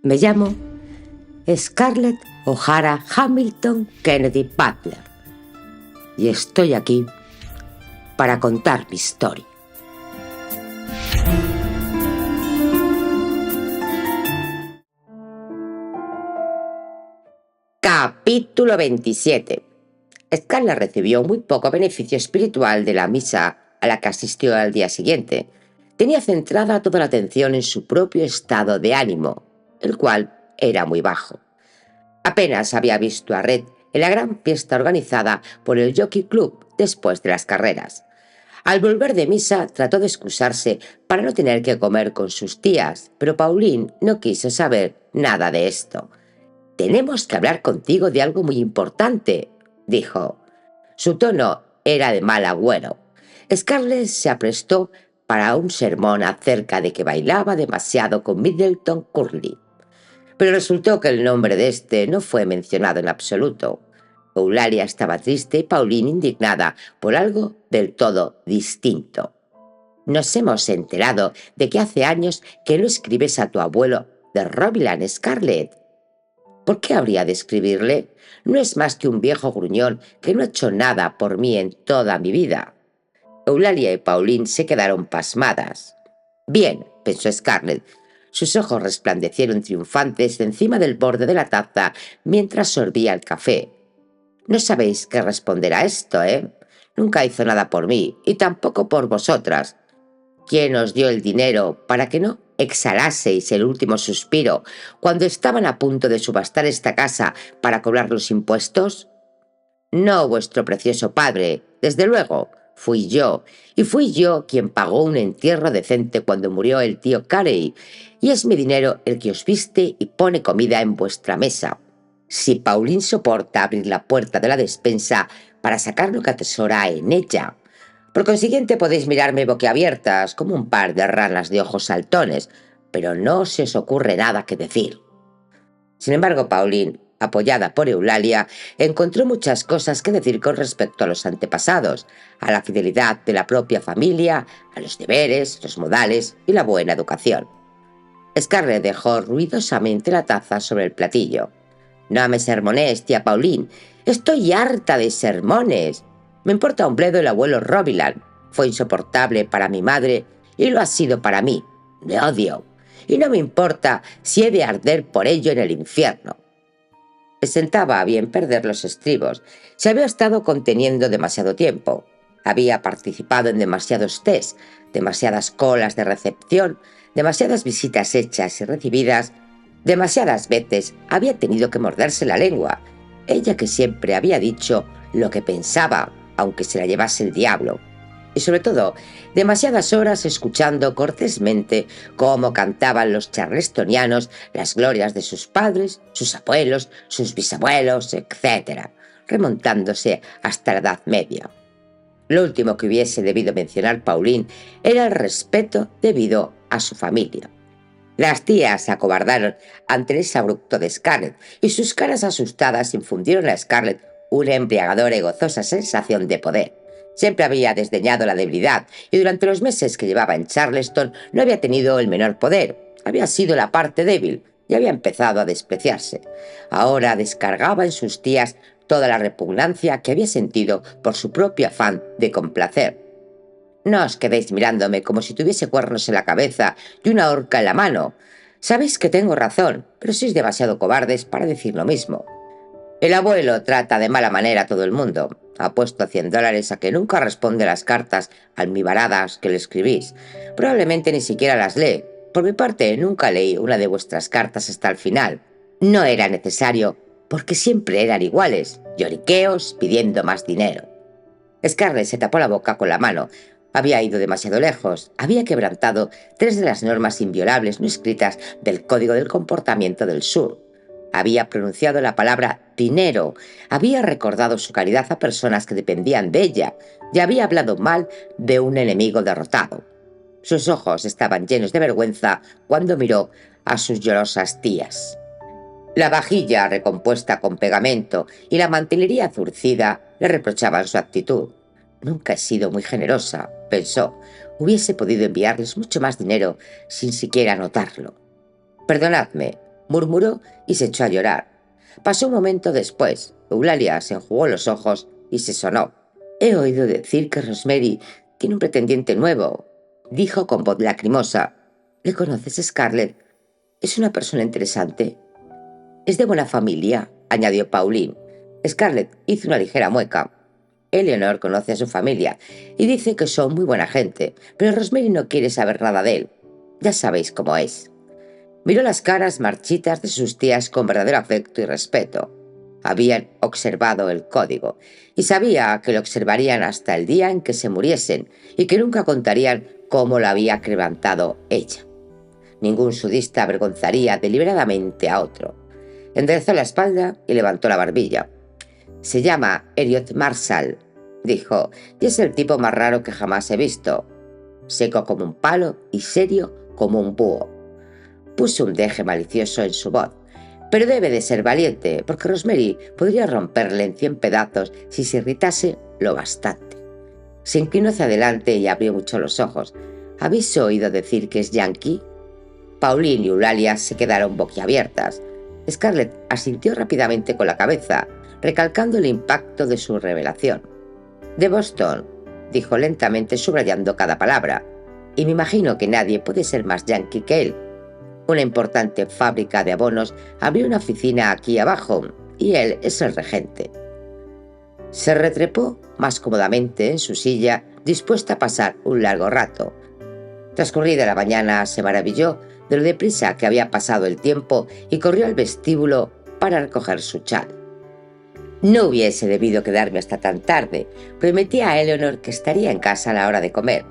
Me llamo Scarlett O'Hara Hamilton Kennedy Butler y estoy aquí para contar mi historia. Capítulo 27. Scarlett recibió muy poco beneficio espiritual de la misa a la que asistió al día siguiente. Tenía centrada toda la atención en su propio estado de ánimo, el cual era muy bajo. Apenas había visto a Red en la gran fiesta organizada por el Jockey Club después de las carreras. Al volver de misa trató de excusarse para no tener que comer con sus tías, pero Pauline no quiso saber nada de esto. «Tenemos que hablar contigo de algo muy importante», dijo. Su tono era de mal agüero. Scarlett se aprestó para un sermón acerca de que bailaba demasiado con Middleton Curley. Pero resultó que el nombre de este no fue mencionado en absoluto. Eulalia estaba triste y Pauline indignada por algo del todo distinto. «Nos hemos enterado de que hace años que no escribes a tu abuelo de Roviland, Scarlett». «¿Por qué habría de escribirle? No es más que un viejo gruñón que no ha hecho nada por mí en toda mi vida». Eulalia y Pauline se quedaron pasmadas. «Bien», pensó Scarlett. Sus ojos resplandecieron triunfantes encima del borde de la taza mientras sorbía el café. «No sabéis qué responder a esto, ¿eh? Nunca hizo nada por mí, y tampoco por vosotras. ¿Quién os dio el dinero para que no exhalaseis el último suspiro cuando estaban a punto de subastar esta casa para cobrar los impuestos? No vuestro precioso padre, desde luego. Fui yo, y fui yo quien pagó un entierro decente cuando murió el tío Carey, y es mi dinero el que os viste y pone comida en vuestra mesa. Si Pauline soporta abrir la puerta de la despensa para sacar lo que atesora en ella. Por consiguiente podéis mirarme boquiabiertas como un par de ranas de ojos saltones, pero no se os ocurre nada que decir». Sin embargo, Pauline, apoyada por Eulalia, encontró muchas cosas que decir con respecto a los antepasados, a la fidelidad de la propia familia, a los deberes, los modales y la buena educación. Scarlett dejó ruidosamente la taza sobre el platillo. «No me sermonees, tía Pauline. Estoy harta de sermones. Me importa un bledo el abuelo Roviland. Fue insoportable para mi madre y lo ha sido para mí. Le odio. Y no me importa si he de arder por ello en el infierno». Le sentaba bien perder los estribos. Se había estado conteniendo demasiado tiempo. Había participado en demasiados tés, demasiadas colas de recepción, demasiadas visitas hechas y recibidas. Demasiadas veces había tenido que morderse la lengua. Ella que siempre había dicho lo que pensaba, aunque se la llevase el diablo. Y sobre todo, demasiadas horas escuchando cortésmente cómo cantaban los charlestonianos las glorias de sus padres, sus abuelos, sus bisabuelos, etc., remontándose hasta la Edad Media. Lo último que hubiese debido mencionar Pauline era el respeto debido a su familia. Las tías se acobardaron ante el exabrupto de Scarlett y sus caras asustadas infundieron a Scarlett una embriagadora y gozosa sensación de poder. Siempre había desdeñado la debilidad y durante los meses que llevaba en Charleston no había tenido el menor poder. Había sido la parte débil y había empezado a despreciarse. Ahora descargaba en sus tías toda la repugnancia que había sentido por su propio afán de complacer. «No os quedéis mirándome como si tuviese cuernos en la cabeza y una horca en la mano. Sabéis que tengo razón, pero sois demasiado cobardes para decir lo mismo. El abuelo trata de mala manera a todo el mundo. Apuesto $100 a que nunca responde las cartas almibaradas que le escribís. Probablemente ni siquiera las lee. Por mi parte, nunca leí una de vuestras cartas hasta el final. No era necesario, porque siempre eran iguales, lloriqueos pidiendo más dinero». Scarlett se tapó la boca con la mano. Había ido demasiado lejos. Había quebrantado 3 de las normas inviolables no escritas del Código del Comportamiento del Sur. Había pronunciado la palabra dinero, había recordado su caridad a personas que dependían de ella y había hablado mal de un enemigo derrotado. Sus ojos estaban llenos de vergüenza cuando miró a sus llorosas tías. La vajilla recompuesta con pegamento y la mantelería zurcida le reprochaban su actitud. «Nunca he sido muy generosa», pensó. «Hubiese podido enviarles mucho más dinero sin siquiera notarlo». «Perdonadme», murmuró y se echó a llorar. Pasó un momento después. Eulalia se enjugó los ojos y se sonó. «He oído decir que Rosemary tiene un pretendiente nuevo», dijo con voz lacrimosa. «¿Le conoces, Scarlett? Es una persona interesante». «Es de buena familia», añadió Pauline. Scarlett hizo una ligera mueca. «Eleanor conoce a su familia y dice que son muy buena gente, pero Rosemary no quiere saber nada de él. Ya sabéis cómo es». Miró las caras marchitas de sus tías con verdadero afecto y respeto. Habían observado el código y sabía que lo observarían hasta el día en que se muriesen y que nunca contarían cómo lo había quebrantado ella. Ningún sudista avergonzaría deliberadamente a otro. Enderezó la espalda y levantó la barbilla. «Se llama Elliot Marshall», dijo, «y es el tipo más raro que jamás he visto. Seco como un palo y serio como un búho». Puso un deje malicioso en su voz. «Pero debe de ser valiente, porque Rosemary podría romperle en 100 pedazos si se irritase lo bastante». Se inclinó hacia adelante y abrió mucho los ojos. «¿Habéis oído decir que es yankee?» Pauline y Eulalia se quedaron boquiabiertas. Scarlett asintió rápidamente con la cabeza, recalcando el impacto de su revelación. «De Boston», dijo lentamente subrayando cada palabra, «y me imagino que nadie puede ser más yankee que él. Una importante fábrica de abonos abrió una oficina aquí abajo y él es el regente». Se retrepó más cómodamente en su silla, dispuesta a pasar un largo rato. Transcurrida la mañana, se maravilló de lo deprisa que había pasado el tiempo y corrió al vestíbulo para recoger su chal. «No hubiese debido quedarme hasta tan tarde. Prometí a Eleanor que estaría en casa a la hora de comer».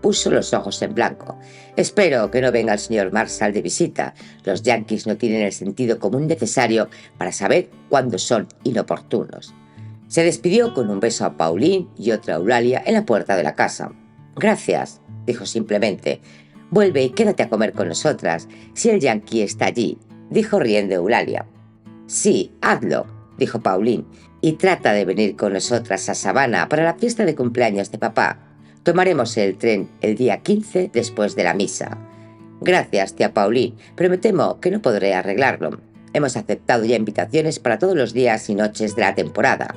Puso los ojos en blanco. «Espero que no venga el señor Marshall de visita. Los yanquis no tienen el sentido común necesario para saber cuándo son inoportunos». Se despidió con un beso a Pauline y otro a Eulalia en la puerta de la casa. «Gracias», dijo simplemente. «Vuelve y quédate a comer con nosotras, si el yankee está allí», dijo riendo Eulalia. «Sí, hazlo», dijo Pauline, «y trata de venir con nosotras a Savannah para la fiesta de cumpleaños de papá. Tomaremos el tren el día 15 después de la misa». «Gracias, tía Pauline, pero me temo que no podré arreglarlo. Hemos aceptado ya invitaciones para todos los días y noches de la temporada».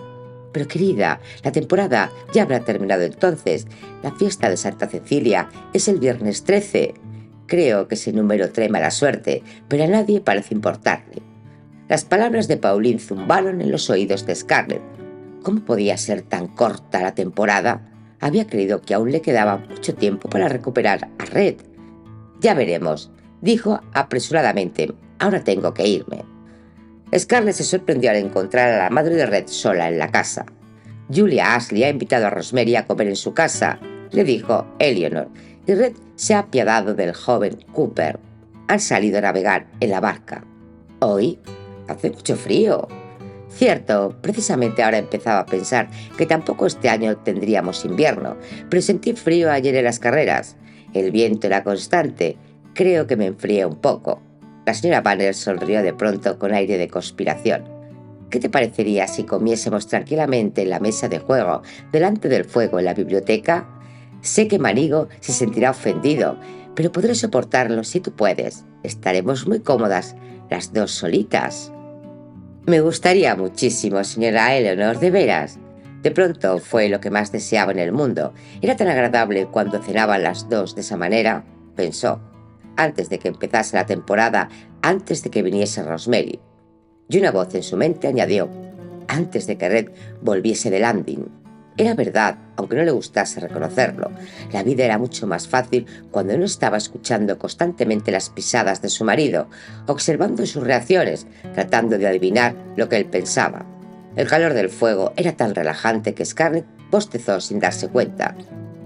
«Pero querida, la temporada ya habrá terminado entonces. La fiesta de Santa Cecilia es el viernes 13. Creo que ese número trae mala suerte, pero a nadie parece importarle». Las palabras de Pauline zumbaron en los oídos de Scarlett. ¿Cómo podía ser tan corta la temporada? Había creído que aún le quedaba mucho tiempo para recuperar a Red. «Ya veremos», dijo apresuradamente. «Ahora tengo que irme». Scarlett se sorprendió al encontrar a la madre de Red sola en la casa. «Julia Ashley ha invitado a Rosemary a comer en su casa», le dijo Eleanor, «y Red se ha apiadado del joven Cooper. Han salido a navegar en la barca». «¿Hoy? Hace mucho frío». «Cierto, precisamente ahora empezaba a pensar que tampoco este año tendríamos invierno, pero sentí frío ayer en las carreras. El viento era constante. Creo que me enfrié un poco». La señora Banner sonrió de pronto con aire de conspiración. «¿Qué te parecería si comiésemos tranquilamente en la mesa de juego, delante del fuego en la biblioteca? Sé que Manigo se sentirá ofendido, pero podré soportarlo si tú puedes. Estaremos muy cómodas, las dos solitas». «Me gustaría muchísimo, señora Eleanor, de veras». De pronto fue lo que más deseaba en el mundo. Era tan agradable cuando cenaban las dos de esa manera, pensó, antes de que empezase la temporada, antes de que viniese Rosemary. Y una voz en su mente añadió, antes de que Red volviese de Landing. Era verdad, aunque no le gustase reconocerlo. La vida era mucho más fácil cuando no estaba escuchando constantemente las pisadas de su marido, observando sus reacciones, tratando de adivinar lo que él pensaba. El calor del fuego era tan relajante que Scarlett bostezó sin darse cuenta.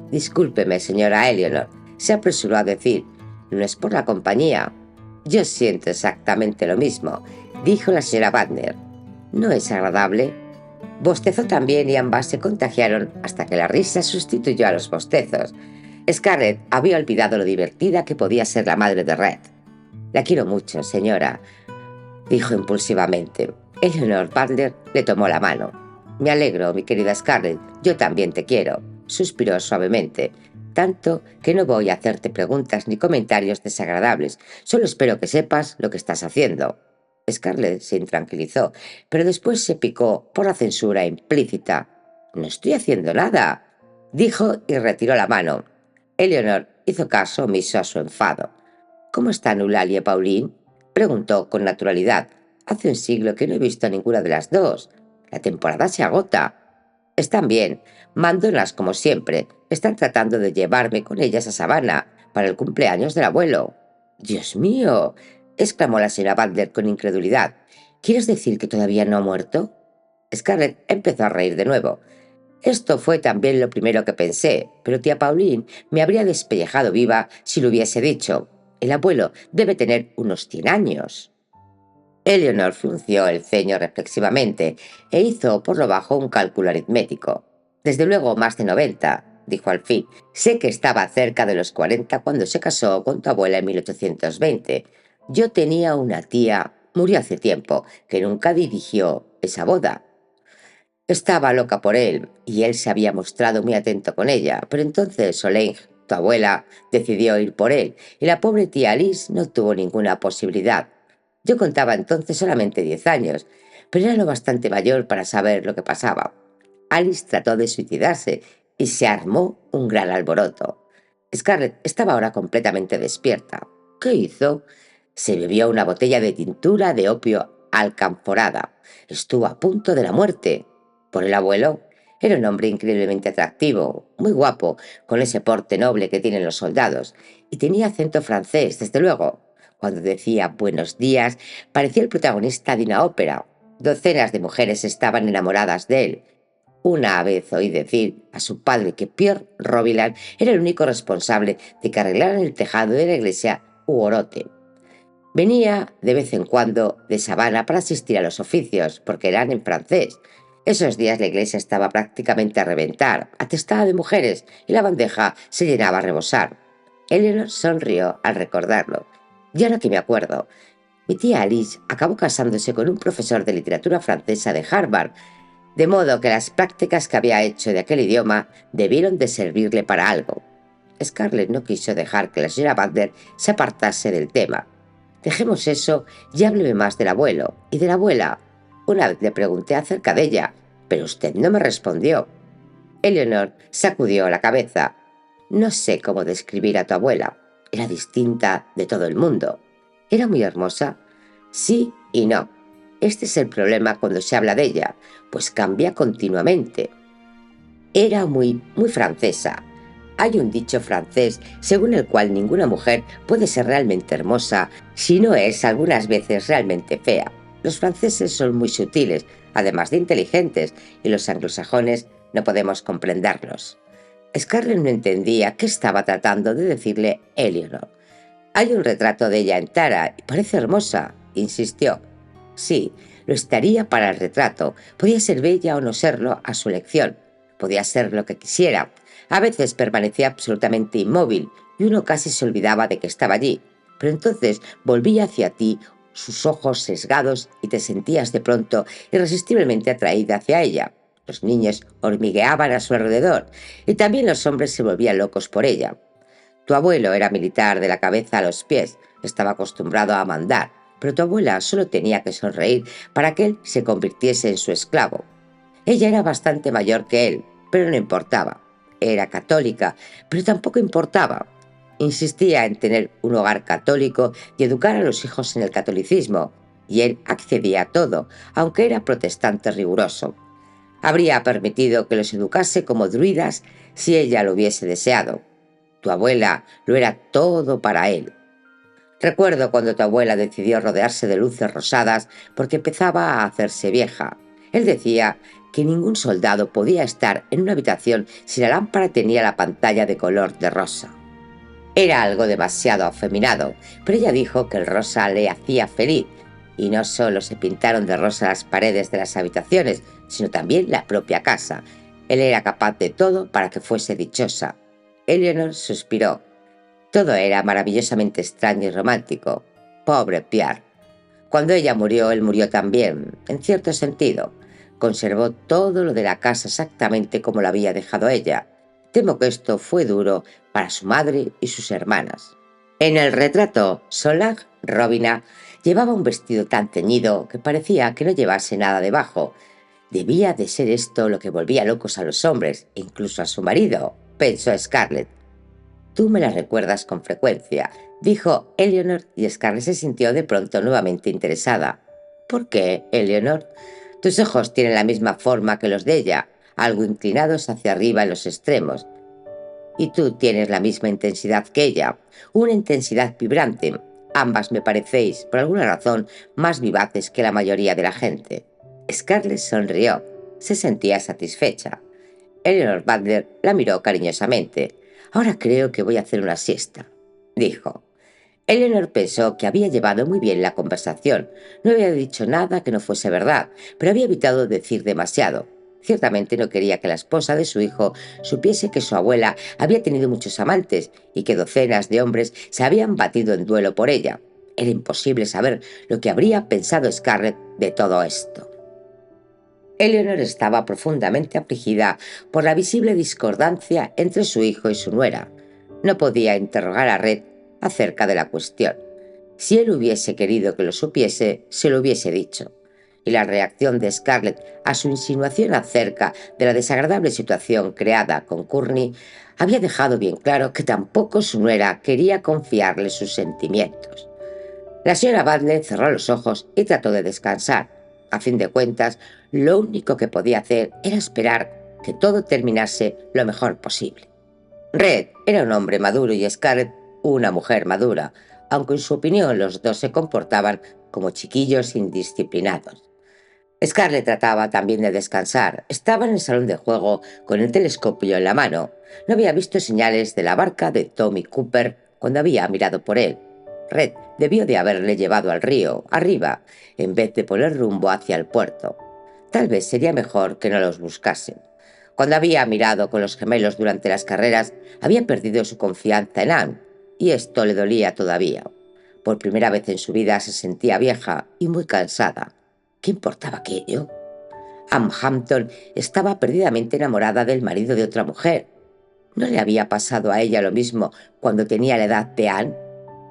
«Discúlpeme, señora Eleanor», se apresuró a decir, «no es por la compañía». «Yo siento exactamente lo mismo», dijo la señora Wagner. «¿No es agradable?». Bostezó también y ambas se contagiaron hasta que la risa sustituyó a los bostezos. Scarlett había olvidado lo divertida que podía ser la madre de Red. «La quiero mucho, señora», dijo impulsivamente. Eleanor Butler le tomó la mano. «Me alegro, mi querida Scarlett, yo también te quiero», suspiró suavemente. tanto que no voy a hacerte preguntas ni comentarios desagradables. Solo espero que sepas lo que estás haciendo». Scarlett se intranquilizó, pero después se picó por la censura implícita. «No estoy haciendo nada», dijo y retiró la mano. Eleanor hizo caso omiso a su enfado. «¿Cómo están Eulalia y Pauline?», preguntó con naturalidad. «Hace un siglo que no he visto a ninguna de las dos. La temporada se agota». «Están bien, mandonas como siempre. Están tratando de llevarme con ellas a Savannah para el cumpleaños del abuelo». «¡Dios mío!», exclamó la señora Butler con incredulidad. «¿Quieres decir que todavía no ha muerto?». Scarlett empezó a reír de nuevo. «Esto fue también lo primero que pensé, pero tía Pauline me habría despellejado viva si lo hubiese dicho. El abuelo debe tener unos 100 años». Eleanor frunció el ceño reflexivamente e hizo por lo bajo un cálculo aritmético. «Desde luego más de 90», dijo al fin. «Sé que estaba cerca de los 40 cuando se casó con tu abuela en 1820. Yo tenía una tía, murió hace tiempo, que nunca dirigió esa boda. Estaba loca por él y él se había mostrado muy atento con ella, pero entonces Solange, tu abuela, decidió ir por él y la pobre tía Alice no tuvo ninguna posibilidad. Yo contaba entonces solamente 10 años, pero era lo bastante mayor para saber lo que pasaba. Alice trató de suicidarse y se armó un gran alboroto. Scarlett estaba ahora completamente despierta. ¿Qué hizo? Se bebió una botella de tintura de opio alcanforada. Estuvo a punto de la muerte. ¿Por el abuelo? Era un hombre increíblemente atractivo, muy guapo, con ese porte noble que tienen los soldados, y tenía acento francés, desde luego. Cuando decía buenos días, parecía el protagonista de una ópera. Docenas de mujeres estaban enamoradas de él. Una vez oí decir a su padre que Pierre Robilan era el único responsable de que arreglaran el tejado de la iglesia Huorote. Venía de vez en cuando de Savannah para asistir a los oficios, porque eran en francés. Esos días la iglesia estaba prácticamente a reventar, atestada de mujeres, y la bandeja se llenaba a rebosar. Eleanor sonrió al recordarlo. «Y ahora que me acuerdo, mi tía Alice acabó casándose con un profesor de literatura francesa de Harvard, de modo que las prácticas que había hecho de aquel idioma debieron de servirle para algo». Scarlett no quiso dejar que la señora Butler se apartase del tema. «Dejemos eso y hábleme más del abuelo y de la abuela. Una vez le pregunté acerca de ella, pero usted no me respondió». Eleanor sacudió la cabeza. «No sé cómo describir a tu abuela. Era distinta de todo el mundo. ¿Era muy hermosa?». «Sí y no. Este es el problema cuando se habla de ella, pues cambia continuamente. Era muy francesa. Hay un dicho francés según el cual ninguna mujer puede ser realmente hermosa si no es algunas veces realmente fea. Los franceses son muy sutiles, además de inteligentes, y los anglosajones no podemos comprenderlos». Scarlett no entendía qué estaba tratando de decirle Eleanor. «Hay un retrato de ella en Tara y parece hermosa», insistió. «Sí, lo estaría para el retrato. Podía ser bella o no serlo a su elección. Podía ser lo que quisiera. A veces permanecía absolutamente inmóvil y uno casi se olvidaba de que estaba allí. Pero entonces volvía hacia ti sus ojos sesgados y te sentías de pronto irresistiblemente atraída hacia ella. Los niños hormigueaban a su alrededor y también los hombres se volvían locos por ella. Tu abuelo era militar de la cabeza a los pies, estaba acostumbrado a mandar, pero tu abuela solo tenía que sonreír para que él se convirtiese en su esclavo. Ella era bastante mayor que él, pero no importaba. Era católica, pero tampoco importaba. Insistía en tener un hogar católico y educar a los hijos en el catolicismo, y él accedía a todo, aunque era protestante riguroso. Habría permitido que los educase como druidas si ella lo hubiese deseado. Tu abuela lo era todo para él. Recuerdo cuando tu abuela decidió rodearse de luces rosadas porque empezaba a hacerse vieja. Él decía que ningún soldado podía estar en una habitación si la lámpara tenía la pantalla de color de rosa. Era algo demasiado afeminado, pero ella dijo que el rosa le hacía feliz, y no solo se pintaron de rosa las paredes de las habitaciones, sino también la propia casa. Él era capaz de todo para que fuese dichosa. Eleanor suspiró. Todo era maravillosamente extraño y romántico. Pobre Pierre. Cuando ella murió, él murió también, en cierto sentido. Conservó todo lo de la casa exactamente como lo había dejado ella. Temo que esto fue duro para su madre y sus hermanas. En el retrato, Solange Robina llevaba un vestido tan ceñido que parecía que no llevase nada debajo. Debía de ser esto lo que volvía locos a los hombres, incluso a su marido, pensó Scarlett. Tú me la recuerdas con frecuencia, dijo Eleanor, y Scarlett se sintió de pronto nuevamente interesada. ¿Por qué, Eleanor? Tus ojos tienen la misma forma que los de ella, algo inclinados hacia arriba en los extremos. Y tú tienes la misma intensidad que ella, una intensidad vibrante. Ambas me parecéis, por alguna razón, más vivaces que la mayoría de la gente. Scarlett sonrió. Se sentía satisfecha. Eleanor Butler la miró cariñosamente. Ahora creo que voy a hacer una siesta, dijo. Eleanor pensó que había llevado muy bien la conversación. No había dicho nada que no fuese verdad, pero había evitado decir demasiado. Ciertamente no quería que la esposa de su hijo supiese que su abuela había tenido muchos amantes y que docenas de hombres se habían batido en duelo por ella. Era imposible saber lo que habría pensado Scarlett de todo esto. Eleanor estaba profundamente afligida por la visible discordancia entre su hijo y su nuera. No podía interrogar a Red acerca de la cuestión. Si él hubiese querido que lo supiese, se lo hubiese dicho. Y la reacción de Scarlett a su insinuación acerca de la desagradable situación creada con Courtney había dejado bien claro que tampoco su nuera quería confiarle sus sentimientos. La señora Butler cerró los ojos y trató de descansar. A fin de cuentas, lo único que podía hacer era esperar que todo terminase lo mejor posible. Red era un hombre maduro y Scarlett una mujer madura, aunque en su opinión los dos se comportaban como chiquillos indisciplinados. Scarlett trataba también de descansar. Estaba en el salón de juego con el telescopio en la mano. No había visto señales de la barca de Tommy Cooper cuando había mirado por él. Red debió de haberle llevado al río, arriba, en vez de poner rumbo hacia el puerto. Tal vez sería mejor que no los buscasen. Cuando había mirado con los gemelos durante las carreras, había perdido su confianza en Anne, y esto le dolía todavía. Por primera vez en su vida se sentía vieja y muy cansada. ¿Qué importaba aquello? Anne Hampton estaba perdidamente enamorada del marido de otra mujer. ¿No le había pasado a ella lo mismo cuando tenía la edad de Anne?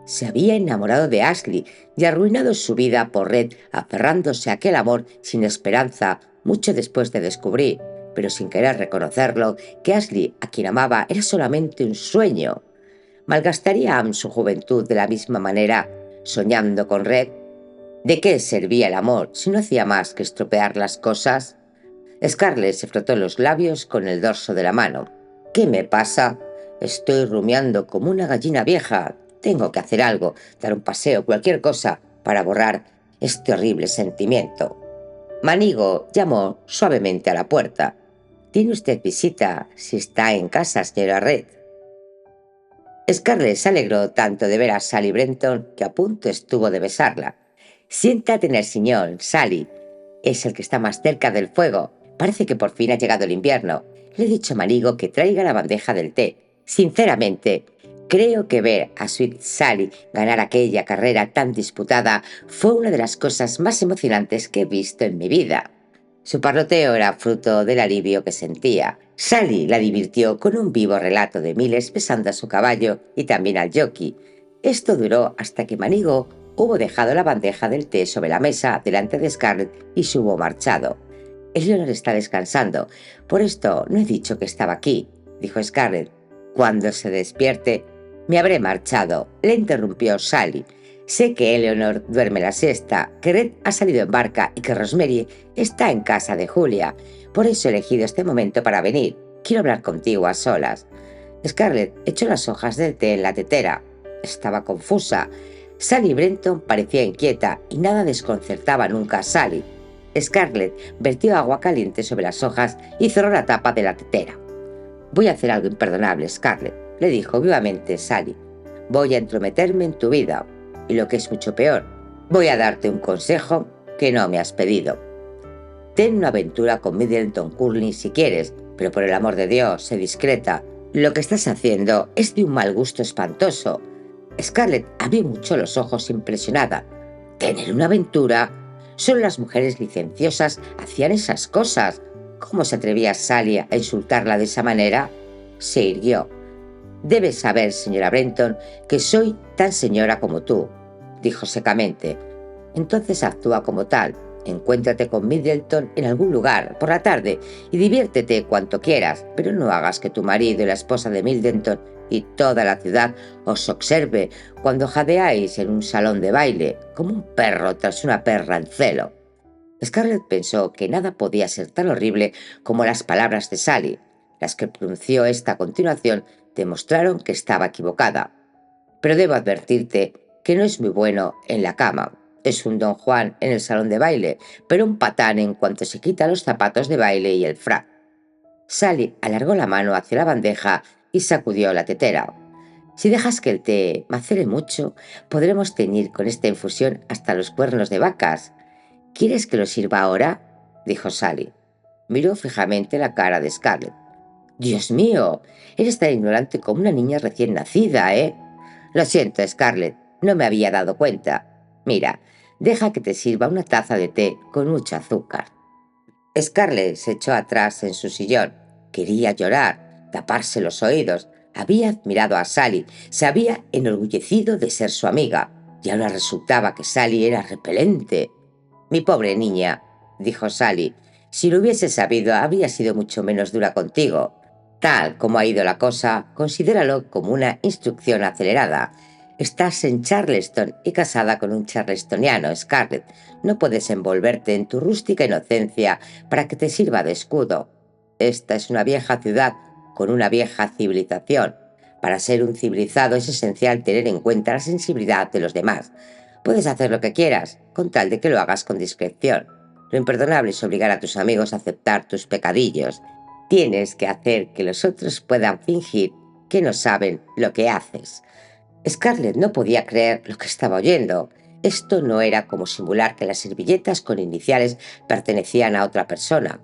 Se había enamorado de Ashley y arruinado su vida por Red aferrándose a aquel amor sin esperanza mucho después de descubrir, pero sin querer reconocerlo, que Ashley, a quien amaba, era solamente un sueño. ¿Malgastaría Anne su juventud de la misma manera, soñando con Red? ¿De qué servía el amor si no hacía más que estropear las cosas? Scarlett se frotó los labios con el dorso de la mano. ¿Qué me pasa? Estoy rumiando como una gallina vieja. Tengo que hacer algo, dar un paseo, cualquier cosa, para borrar este horrible sentimiento. Manigo llamó suavemente a la puerta. ¿Tiene usted visita si está en casa, señora Red? Scarlett se alegró tanto de ver a Sally Brenton que a punto estuvo de besarla. Siéntate en el sillón, Sally. Es el que está más cerca del fuego. Parece que por fin ha llegado el invierno. Le he dicho a Manigo que traiga la bandeja del té. Sinceramente, creo que ver a Sweet Sally ganar aquella carrera tan disputada fue una de las cosas más emocionantes que he visto en mi vida. Su parloteo era fruto del alivio que sentía. Sally la divirtió con un vivo relato de Miles besando a su caballo y también al jockey. Esto duró hasta que Manigo hubo dejado la bandeja del té sobre la mesa delante de Scarlett y se hubo marchado. Eleanor está descansando. Por esto no he dicho que estaba aquí, dijo Scarlett. Cuando se despierte, me habré marchado, le interrumpió Sally. Sé que Eleanor duerme la siesta, que Red ha salido en barca y que Rosemary está en casa de Julia. Por eso he elegido este momento para venir. Quiero hablar contigo a solas. Scarlett echó las hojas del té en la tetera. Estaba confusa. Sally Brenton parecía inquieta y nada desconcertaba nunca a Sally. Scarlett vertió agua caliente sobre las hojas y cerró la tapa de la tetera. Voy a hacer algo imperdonable, Scarlett, le dijo vivamente Sally. Voy a entrometerme en tu vida. Y lo que es mucho peor, voy a darte un consejo que no me has pedido. Ten una aventura con Middleton Courtney si quieres, pero por el amor de Dios, sé discreta. Lo que estás haciendo es de un mal gusto espantoso. Scarlett abrió mucho los ojos impresionada. ¿Tener una aventura? Solo las mujeres licenciosas hacían esas cosas. ¿Cómo se atrevía Sally a insultarla de esa manera? Se irguió. «Debes saber, señora Brenton, que soy tan señora como tú», dijo secamente. «Entonces actúa como tal. Encuéntrate con Middleton en algún lugar por la tarde y diviértete cuanto quieras, pero no hagas que tu marido y la esposa de Middleton y toda la ciudad os observe cuando jadeáis en un salón de baile, como un perro tras una perra en celo». Scarlett pensó que nada podía ser tan horrible como las palabras de Sally. Las que pronunció esta a continuación demostraron que estaba equivocada. «Pero debo advertirte que no es muy bueno en la cama. Es un don Juan en el salón de baile, pero un patán en cuanto se quita los zapatos de baile y el frac». Sally alargó la mano hacia la bandeja y sacudió la tetera. «Si dejas que el té macere mucho, podremos teñir con esta infusión hasta los cuernos de vacas. ¿Quieres que lo sirva ahora?», dijo Sally. Miró fijamente la cara de Scarlett. «Dios mío, eres tan ignorante como una niña recién nacida, ¿eh? Lo siento, Scarlett, no me había dado cuenta. Mira, deja que te sirva una taza de té con mucho azúcar». Scarlett se echó atrás en su sillón. Quería llorar, taparse los oídos. Había admirado a Sally, se había enorgullecido de ser su amiga, y ahora resultaba que Sally era repelente. «Mi pobre niña», dijo Sally, «si lo hubiese sabido, habría sido mucho menos dura contigo. Tal como ha ido la cosa, considéralo como una instrucción acelerada. Estás en Charleston y casada con un charlestoniano, Scarlett. No puedes envolverte en tu rústica inocencia para que te sirva de escudo. Esta es una vieja ciudad con una vieja civilización. Para ser un civilizado es esencial tener en cuenta la sensibilidad de los demás. Puedes hacer lo que quieras, con tal de que lo hagas con discreción. Lo imperdonable es obligar a tus amigos a aceptar tus pecadillos. Tienes que hacer que los otros puedan fingir que no saben lo que haces». Scarlett no podía creer lo que estaba oyendo. Esto no era como simular que las servilletas con iniciales pertenecían a otra persona.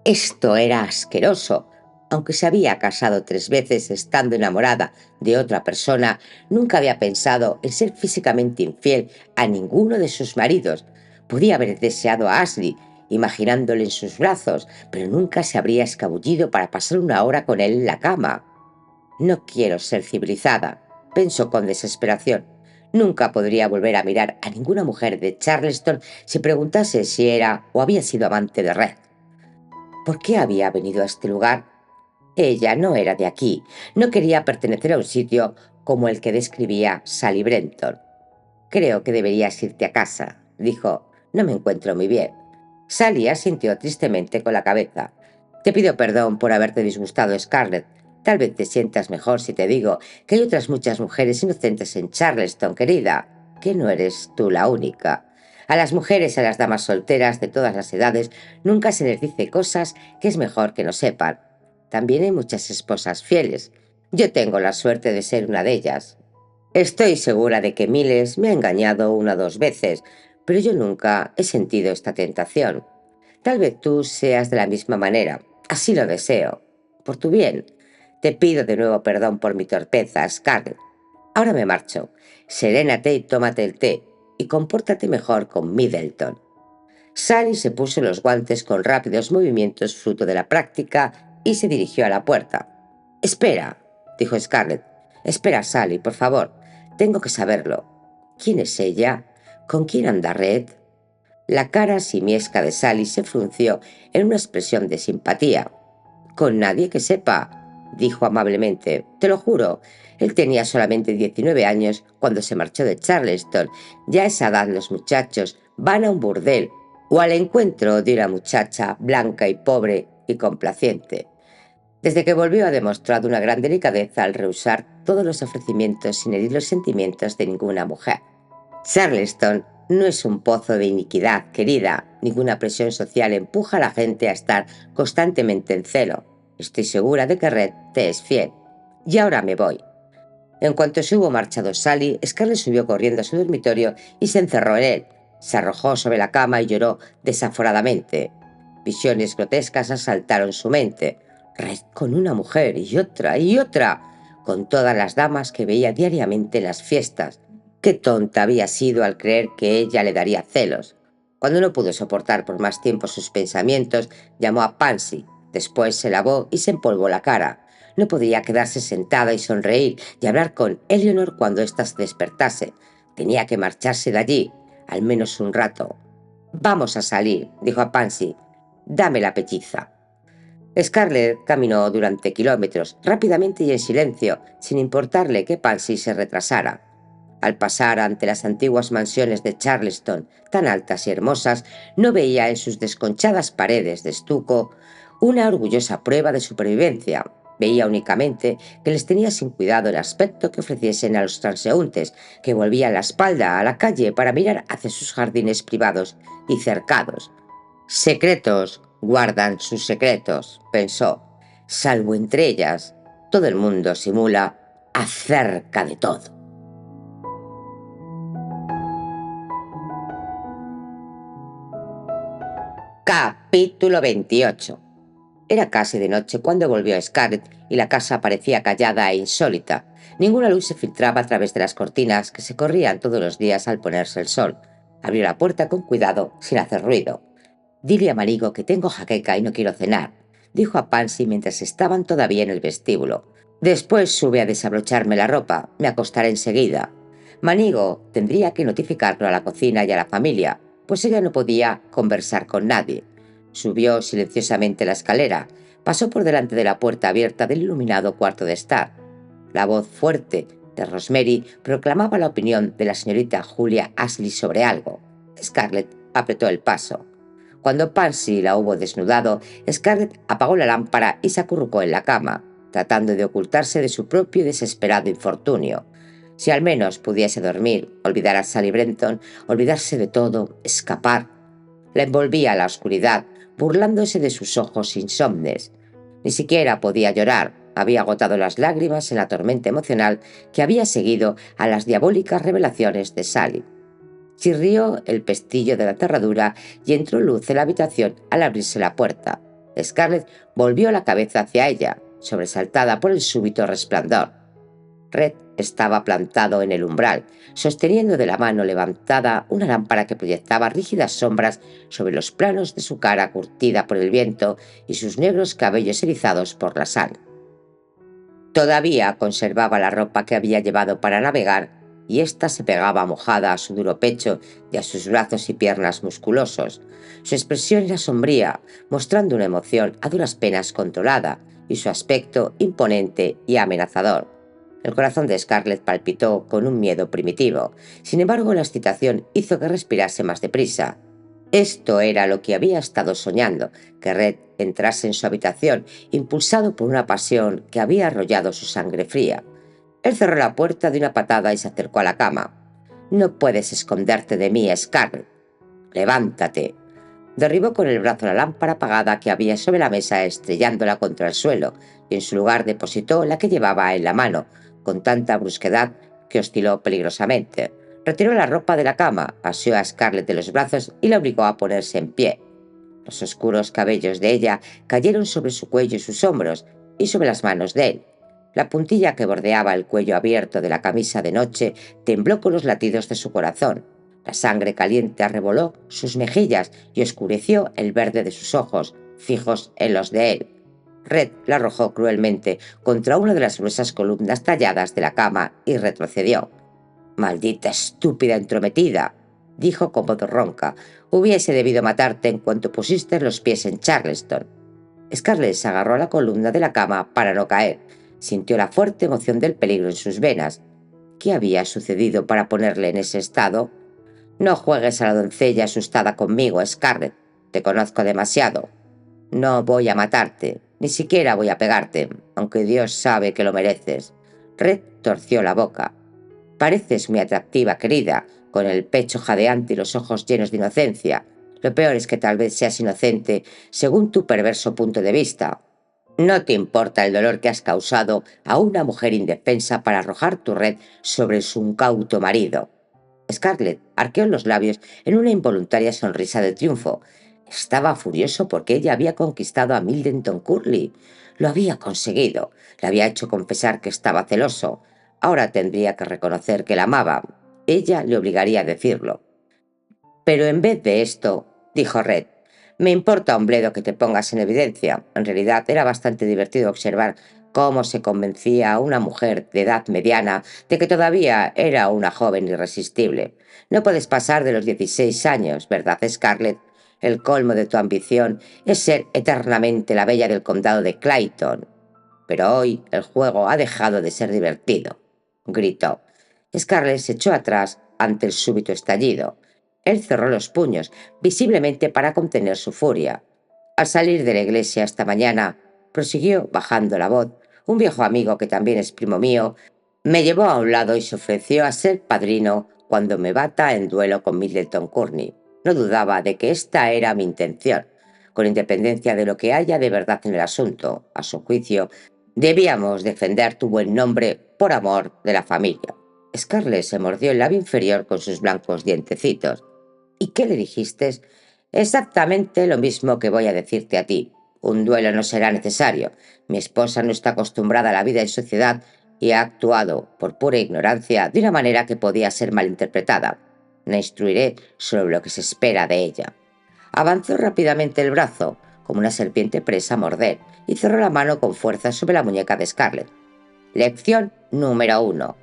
Esto era asqueroso. Aunque se había casado 3 veces estando enamorada de otra persona, nunca había pensado en ser físicamente infiel a ninguno de sus maridos. Podía haber deseado a Ashley, imaginándole en sus brazos, pero nunca se habría escabullido para pasar una hora con él en la cama. «No quiero ser civilizada», pensó con desesperación. Nunca podría volver a mirar a ninguna mujer de Charleston si preguntase si era o había sido amante de Red. ¿Por qué había venido a este lugar? Ella no era de aquí, no quería pertenecer a un sitio como el que describía Sally Brenton. «Creo que deberías irte a casa», dijo. «No me encuentro muy bien». Sally asintió tristemente con la cabeza. «Te pido perdón por haberte disgustado, Scarlett. Tal vez te sientas mejor si te digo que hay otras muchas mujeres inocentes en Charleston, querida, que no eres tú la única. A las mujeres y a las damas solteras de todas las edades nunca se les dice cosas que es mejor que no sepan. También hay muchas esposas fieles. Yo tengo la suerte de ser una de ellas. Estoy segura de que Miles me ha engañado 1 o 2 veces, pero yo nunca he sentido esta tentación. Tal vez tú seas de la misma manera. Así lo deseo. Por tu bien. Te pido de nuevo perdón por mi torpeza, Scarlett. Ahora me marcho. Serénate y tómate el té, y compórtate mejor con Middleton». Sally se puso los guantes con rápidos movimientos fruto de la práctica y se dirigió a la puerta. «Espera», dijo Scarlett. «Espera, Sally, por favor. Tengo que saberlo. ¿Quién es ella? ¿Con quién anda Red?». La cara simiesca de Sally se frunció en una expresión de simpatía. «Con nadie que sepa», dijo amablemente. «Te lo juro. Él tenía solamente 19 años cuando se marchó de Charleston. Ya a esa edad los muchachos van a un burdel o al encuentro de una muchacha blanca y pobre y complaciente. Desde que volvió ha demostrado una gran delicadeza al rehusar todos los ofrecimientos sin herir los sentimientos de ninguna mujer. Charleston no es un pozo de iniquidad, querida. Ninguna presión social empuja a la gente a estar constantemente en celo. Estoy segura de que Red te es fiel. Y ahora me voy». En cuanto se hubo marchado Sally, Scarlett subió corriendo a su dormitorio y se encerró en él. Se arrojó sobre la cama y lloró desaforadamente. Visiones grotescas asaltaron su mente. Red con una mujer y otra, con todas las damas que veía diariamente en las fiestas. Qué tonta había sido al creer que ella le daría celos. Cuando no pudo soportar por más tiempo sus pensamientos, llamó a Pansy. Después se lavó y se empolvó la cara. No podía quedarse sentada y sonreír y hablar con Eleanor cuando ésta se despertase. Tenía que marcharse de allí, al menos un rato. «Vamos a salir», dijo a Pansy. «Dame la pelliza». Scarlett caminó durante kilómetros, rápidamente y en silencio, sin importarle que Pansy se retrasara. Al pasar ante las antiguas mansiones de Charleston, tan altas y hermosas, no veía en sus desconchadas paredes de estuco una orgullosa prueba de supervivencia. Veía únicamente que les tenía sin cuidado el aspecto que ofreciesen a los transeúntes, que volvían la espalda a la calle para mirar hacia sus jardines privados y cercados. «Secretos guardan sus secretos», pensó. «Salvo entre ellas, todo el mundo simula acerca de todo». Capítulo 28. Era casi de noche cuando volvió Scarlett y la casa parecía callada e insólita. Ninguna luz se filtraba a través de las cortinas que se corrían todos los días al ponerse el sol. Abrió la puerta con cuidado, sin hacer ruido. «Dile a Manigo que tengo jaqueca y no quiero cenar», dijo a Pansy mientras estaban todavía en el vestíbulo. «Después sube a desabrocharme la ropa. Me acostaré enseguida». Manigo tendría que notificarlo a la cocina y a la familia, pues ella no podía conversar con nadie. Subió silenciosamente la escalera, pasó por delante de la puerta abierta del iluminado cuarto de estar. La voz fuerte de Rosemary proclamaba la opinión de la señorita Julia Ashley sobre algo. Scarlett apretó el paso. Cuando Pansy la hubo desnudado, Scarlett apagó la lámpara y se acurrucó en la cama, tratando de ocultarse de su propio y desesperado infortunio. Si al menos pudiese dormir, olvidar a Sally Brenton, olvidarse de todo, escapar. La envolvía la oscuridad, burlándose de sus ojos insomnes. Ni siquiera podía llorar. Había agotado las lágrimas en la tormenta emocional que había seguido a las diabólicas revelaciones de Sally. Chirrió el pestillo de la cerradura y entró luz en la habitación al abrirse la puerta. Scarlett volvió la cabeza hacia ella, sobresaltada por el súbito resplandor. Red estaba plantado en el umbral, sosteniendo de la mano levantada una lámpara que proyectaba rígidas sombras sobre los planos de su cara curtida por el viento y sus negros cabellos erizados por la sal. Todavía conservaba la ropa que había llevado para navegar y ésta se pegaba mojada a su duro pecho y a sus brazos y piernas musculosos. Su expresión era sombría, mostrando una emoción a duras penas controlada, y su aspecto imponente y amenazador. El corazón de Scarlett palpitó con un miedo primitivo. Sin embargo, la excitación hizo que respirase más deprisa. Esto era lo que había estado soñando, que Red entrase en su habitación, impulsado por una pasión que había arrollado su sangre fría. Él cerró la puerta de una patada y se acercó a la cama. «No puedes esconderte de mí, Scarlett. Levántate». Derribó con el brazo la lámpara apagada que había sobre la mesa, estrellándola contra el suelo, y en su lugar depositó la que llevaba en la mano, con tanta brusquedad que osciló peligrosamente. Retiró la ropa de la cama, asió a Scarlett de los brazos y la obligó a ponerse en pie. Los oscuros cabellos de ella cayeron sobre su cuello y sus hombros, y sobre las manos de él. La puntilla que bordeaba el cuello abierto de la camisa de noche tembló con los latidos de su corazón. La sangre caliente arreboló sus mejillas y oscureció el verde de sus ojos, fijos en los de él. Red la arrojó cruelmente contra una de las gruesas columnas talladas de la cama y retrocedió. «Maldita estúpida entrometida», dijo con voz ronca. «Hubiese debido matarte en cuanto pusiste los pies en Charleston». Scarlett se agarró a la columna de la cama para no caer. Sintió la fuerte emoción del peligro en sus venas. ¿Qué había sucedido para ponerle en ese estado? «No juegues a la doncella asustada conmigo, Scarlett. Te conozco demasiado. No voy a matarte, ni siquiera voy a pegarte, aunque Dios sabe que lo mereces». Red torció la boca. «Pareces muy atractiva, querida, con el pecho jadeante y los ojos llenos de inocencia. Lo peor es que tal vez seas inocente según tu perverso punto de vista. No te importa el dolor que has causado a una mujer indefensa para arrojar tu red sobre su incauto marido». Scarlett arqueó los labios en una involuntaria sonrisa de triunfo. Estaba furioso porque ella había conquistado a Middleton Curley. Lo había conseguido. Le había hecho confesar que estaba celoso. Ahora tendría que reconocer que la amaba. Ella le obligaría a decirlo. «Pero en vez de esto», dijo Red, «me importa un bledo que te pongas en evidencia». En realidad era bastante divertido observar cómo se convencía a una mujer de edad mediana de que todavía era una joven irresistible. No puedes pasar de los 16 años, ¿verdad, Scarlett? El colmo de tu ambición es ser eternamente la bella del condado de Clayton. Pero hoy el juego ha dejado de ser divertido, gritó. Scarlett se echó atrás ante el súbito estallido. Él cerró los puños, visiblemente para contener su furia. Al salir de la iglesia esta mañana, prosiguió bajando la voz, un viejo amigo que también es primo mío, me llevó a un lado y se ofreció a ser padrino cuando me bata en duelo con Middleton Courtney. No dudaba de que esta era mi intención. Con independencia de lo que haya de verdad en el asunto, a su juicio, debíamos defender tu buen nombre por amor de la familia. Scarlett se mordió el labio inferior con sus blancos dientecitos. ¿Y qué le dijiste? Exactamente lo mismo que voy a decirte a ti. Un duelo no será necesario. Mi esposa no está acostumbrada a la vida en sociedad y ha actuado, por pura ignorancia, de una manera que podía ser malinterpretada. La instruiré sobre lo que se espera de ella. Avanzó rápidamente el brazo, como una serpiente presa a morder, y cerró la mano con fuerza sobre la muñeca de Scarlett. Lección número 1.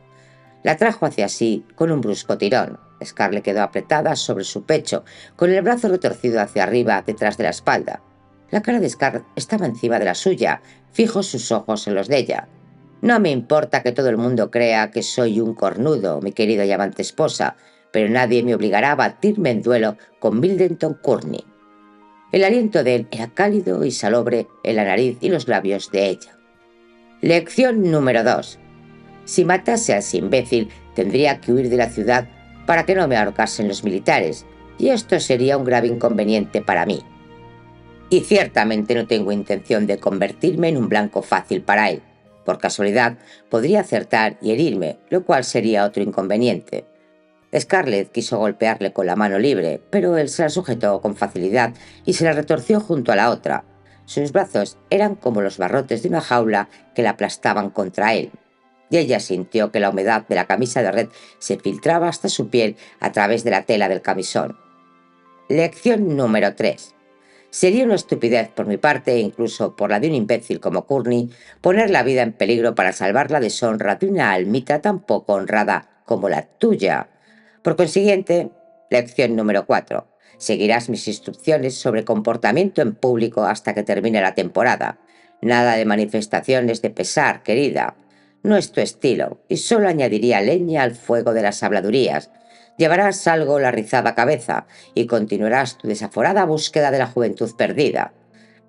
La trajo hacia sí con un brusco tirón. Scarlett quedó apretada sobre su pecho, con el brazo retorcido hacia arriba detrás de la espalda. La cara de Scarlett estaba encima de la suya, fijos sus ojos en los de ella. No me importa que todo el mundo crea que soy un cornudo, mi querida y amante esposa, pero nadie me obligará a batirme en duelo con Middleton Courtney. El aliento de él era cálido y salobre en la nariz y los labios de ella. Lección número 2. Si matase a ese imbécil, tendría que huir de la ciudad para que no me ahorcasen los militares, y esto sería un grave inconveniente para mí. Y ciertamente no tengo intención de convertirme en un blanco fácil para él. Por casualidad, podría acertar y herirme, lo cual sería otro inconveniente. Scarlett quiso golpearle con la mano libre, pero él se la sujetó con facilidad y se la retorció junto a la otra. Sus brazos eran como los barrotes de una jaula que la aplastaban contra él. Y ella sintió que la humedad de la camisa de red se filtraba hasta su piel a través de la tela del camisón. Lección número 3. Sería una estupidez por mi parte, e incluso por la de un imbécil como Courtney, poner la vida en peligro para salvar la deshonra de una almita tan poco honrada como la tuya. Por consiguiente, lección número 4. Seguirás mis instrucciones sobre comportamiento en público hasta que termine la temporada. Nada de manifestaciones de pesar, querida. No es tu estilo, y solo añadiría leña al fuego de las habladurías. Llevarás algo la rizada cabeza y continuarás tu desaforada búsqueda de la juventud perdida,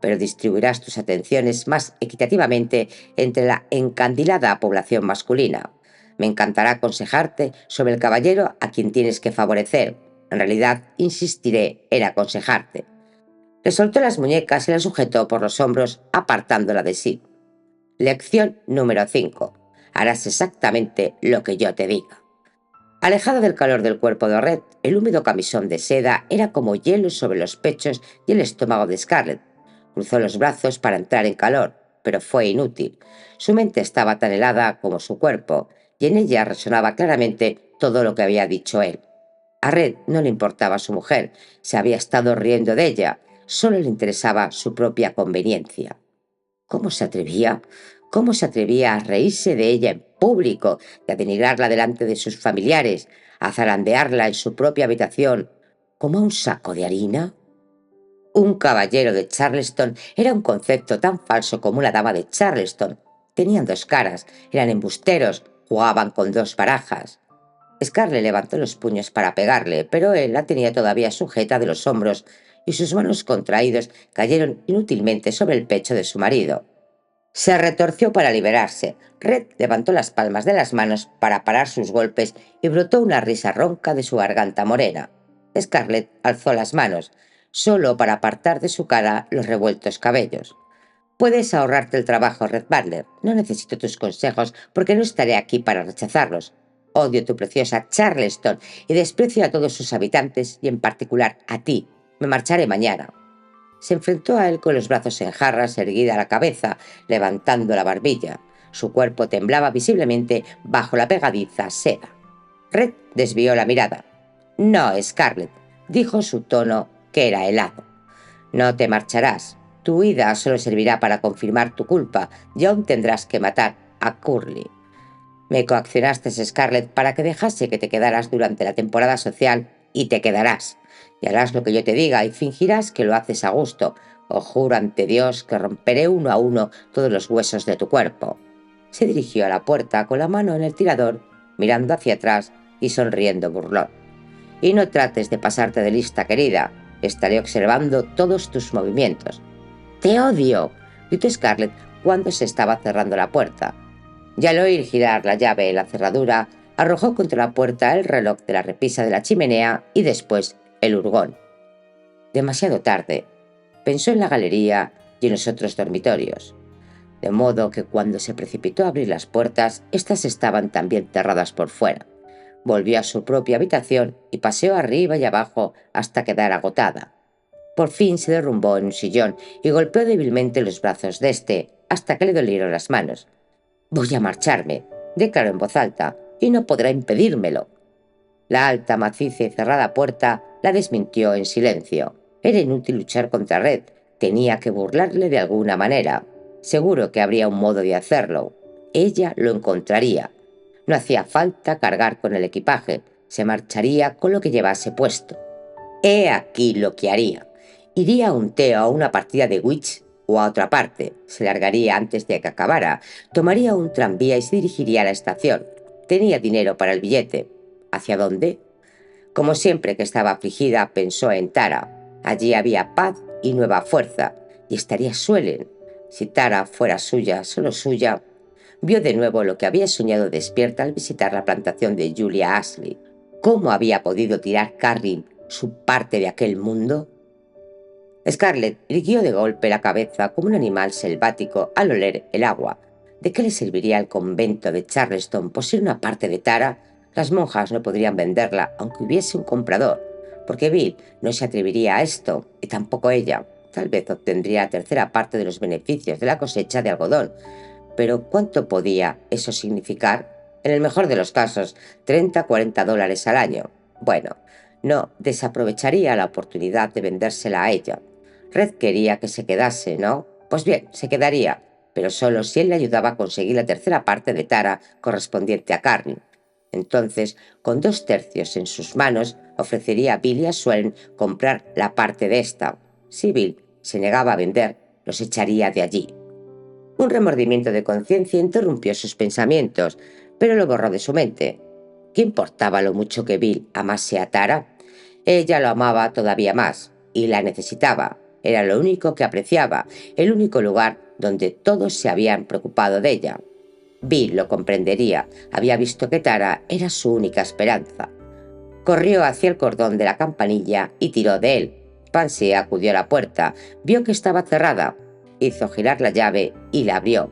pero distribuirás tus atenciones más equitativamente entre la encandilada población masculina. Me encantará aconsejarte sobre el caballero a quien tienes que favorecer. En realidad, insistiré en aconsejarte. Le soltó las muñecas y la sujetó por los hombros, apartándola de sí. Lección número 5. Harás exactamente lo que yo te diga. Alejada del calor del cuerpo de Red, el húmedo camisón de seda era como hielo sobre los pechos y el estómago de Scarlett. Cruzó los brazos para entrar en calor, pero fue inútil. Su mente estaba tan helada como su cuerpo, y en ella resonaba claramente todo lo que había dicho él. A Red no le importaba su mujer, se había estado riendo de ella, solo le interesaba su propia conveniencia. ¿Cómo se atrevía? ¿Cómo se atrevía a reírse de ella en público y a denigrarla delante de sus familiares, a zarandearla en su propia habitación como a un saco de harina? Un caballero de Charleston era un concepto tan falso como una dama de Charleston. Tenían dos caras, eran embusteros, jugaban con dos barajas. Scarlett levantó los puños para pegarle, pero él la tenía todavía sujeta de los hombros y sus manos contraídos cayeron inútilmente sobre el pecho de su marido. Se retorció para liberarse. Red levantó las palmas de las manos para parar sus golpes y brotó una risa ronca de su garganta morena. Scarlett alzó las manos, solo para apartar de su cara los revueltos cabellos. Puedes ahorrarte el trabajo, Red Butler. No necesito tus consejos porque no estaré aquí para rechazarlos. Odio tu preciosa Charleston y desprecio a todos sus habitantes y en particular a ti. Me marcharé mañana. Se enfrentó a él con los brazos en jarras, erguida la cabeza, levantando la barbilla. Su cuerpo temblaba visiblemente bajo la pegadiza seda. Red desvió la mirada. No, Scarlett, dijo su tono, que era helado. No te marcharás. Tu huida solo servirá para confirmar tu culpa y aún tendrás que matar a Curly. Me coaccionaste, Scarlett, para que dejase que te quedaras durante la temporada social y te quedarás. Y harás lo que yo te diga y fingirás que lo haces a gusto. Os juro ante Dios que romperé uno a uno todos los huesos de tu cuerpo. Se dirigió a la puerta con la mano en el tirador, mirando hacia atrás y sonriendo burlón. Y no trates de pasarte de lista, querida. Estaré observando todos tus movimientos. ¡Te odio!, gritó Scarlett cuando se estaba cerrando la puerta. Y al oír girar la llave en la cerradura, arrojó contra la puerta el reloj de la repisa de la chimenea y después el hurgón. Demasiado tarde. Pensó en la galería y en los otros dormitorios. De modo que cuando se precipitó a abrir las puertas, éstas estaban también cerradas por fuera. Volvió a su propia habitación y paseó arriba y abajo hasta quedar agotada. Por fin se derrumbó en un sillón y golpeó débilmente los brazos de éste hasta que le dolieron las manos. «Voy a marcharme», declaró en voz alta, «y no podrá impedírmelo». La alta, maciza y cerrada puerta la desmintió en silencio. Era inútil luchar contra Red. Tenía que burlarle de alguna manera. Seguro que habría un modo de hacerlo. Ella lo encontraría. No hacía falta cargar con el equipaje. Se marcharía con lo que llevase puesto. He aquí lo que haría. Iría a un té o a una partida de Witch o a otra parte. Se largaría antes de que acabara. Tomaría un tranvía y se dirigiría a la estación. Tenía dinero para el billete. ¿Hacia dónde? Como siempre que estaba afligida, pensó en Tara. Allí había paz y nueva fuerza. Y estaría Suelen. Si Tara fuera suya, solo suya. Vio de nuevo lo que había soñado despierta al visitar la plantación de Julia Ashley. ¿Cómo había podido tirar Carrie su parte de aquel mundo? Scarlett irguió de golpe la cabeza como un animal selvático al oler el agua. ¿De qué le serviría al convento de Charleston poseer una parte de Tara? Las monjas no podrían venderla aunque hubiese un comprador, porque Bill no se atrevería a esto, y tampoco ella. Tal vez obtendría la tercera parte de los beneficios de la cosecha de algodón. Pero ¿cuánto podía eso significar? En el mejor de los casos, 30 o 40 dólares al año. Bueno, no desaprovecharía la oportunidad de vendérsela a ella. Red quería que se quedase, ¿no? Pues bien, se quedaría, pero solo si él le ayudaba a conseguir la tercera parte de Tara correspondiente a Carrie. Entonces, con 2/3 en sus manos, ofrecería a Bill y a Suelen comprar la parte de esta. Si Bill se negaba a vender, los echaría de allí. Un remordimiento de conciencia interrumpió sus pensamientos, pero lo borró de su mente. ¿Qué importaba lo mucho que Bill amase a Tara? Ella lo amaba todavía más y la necesitaba. Era lo único que apreciaba, el único lugar donde todos se habían preocupado de ella. Bill lo comprendería. Había visto que Tara era su única esperanza. Corrió hacia el cordón de la campanilla y tiró de él. Pansy acudió a la puerta. Vio que estaba cerrada. Hizo girar la llave y la abrió.